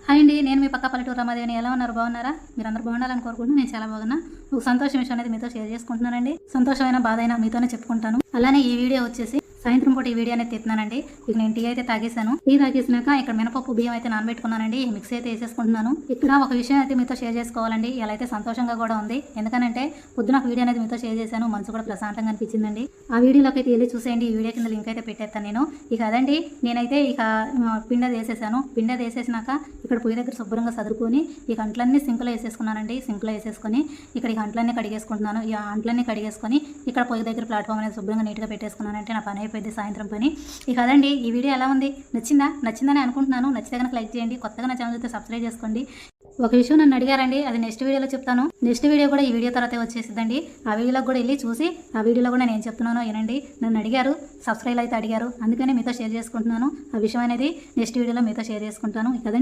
Hi అండి, నేను మీ పక్క పల్లెటూరు రమాదేవిని. ఎలా ఉన్నారు? బాగున్నారా? మీరందరూ బాగుండాలని కోరుకుంటూ నేను చాలా బాగున్నా. ఒక సంతోషం విషయం అనేది మీతో షేర్ చేసుకుంటున్నానండి. సంతోషమైన బాధ అయినా మీతోనే చెప్పుకుంటాను. అలానే ఈ వీడియో వచ్చేసి సాయంత్రం పూట ఈ వీడియో అనేది తీస్తున్నానండి. ఇక నేను టీ అయితే తాగేసాను. టీ తాగేసినాక ఇక్కడ మినపప్పు బియ్యం అయితే నానబెట్టుకున్నానండి. మిక్సీ అయితే వేసేసుకుంటున్నాను. ఇక్కడ ఒక విషయం అయితే మీతో షేర్ చేసుకోవాలండి. ఇలా అయితే సంతోషంగా కూడా ఉంది. ఎందుకనంటే పొద్దున ఒక వీడియో అనేది మీతో షేర్ చేశాను. మనసు కూడా ప్రశాంతంగా అనిపించిందండి. ఆ వీడియోలోకి అయితే వెళ్ళి చూసేయండి. ఈ వీడియో కింద లింక్ అయితే పెట్టేస్తాను నేను. ఇక అదండి, నేనైతే ఇక పిండది వేసేసాను. పిండది వేసేసినాక ఇక్కడ పొయ్యి దగ్గర శుభ్రంగా సదురుకొని ఈ అంట్లన్నీ సింకులో వేసేసుకున్నానండి. సింకులో వేసేసుకొని ఇక్కడ ఈ అంట్లన్నీ కడిగేసుకుంటున్నాను. ఈ అంట్లన్నీ కడిగేసుకొని ఇక్కడ పొయ్యి దగ్గర ప్లాట్ఫామ్ అనేది శుభ్రంగా నీట్గా పెట్టేసుకున్నానంటే నా పని అయిపోయింది సాయంత్రం పని. ఇక అదండి, ఈ వీడియో ఎలా ఉంది? నచ్చిందని అనుకుంటున్నాను. నచ్చితే కనుక లైక్ చేయండి. కొత్తగా నా ఛానల్ అయితే సబ్స్క్రైబ్ చేసుకోండి. ఒక విషయం నన్ను అడిగారండి, అది నెక్స్ట్ వీడియోలో చెప్తాను. నెక్స్ట్ వీడియో కూడా ఈ వీడియో తర్వాత వచ్చేసిద్దండి. ఆ వీడియోలోకి కూడా వెళ్ళి చూసి ఆ వీడియోలో కూడా నేను చెప్తున్నాను వినండి. నన్ను అడిగారు, సబ్స్క్రైబ్ అయితే అడిగారు, అందుకని మీతో షేర్ చేసుకుంటున్నాను. ఆ విషయం అనేది నెక్స్ట్ వీడియోలో మీతో షేర్ చేసుకుంటాను. కదండి.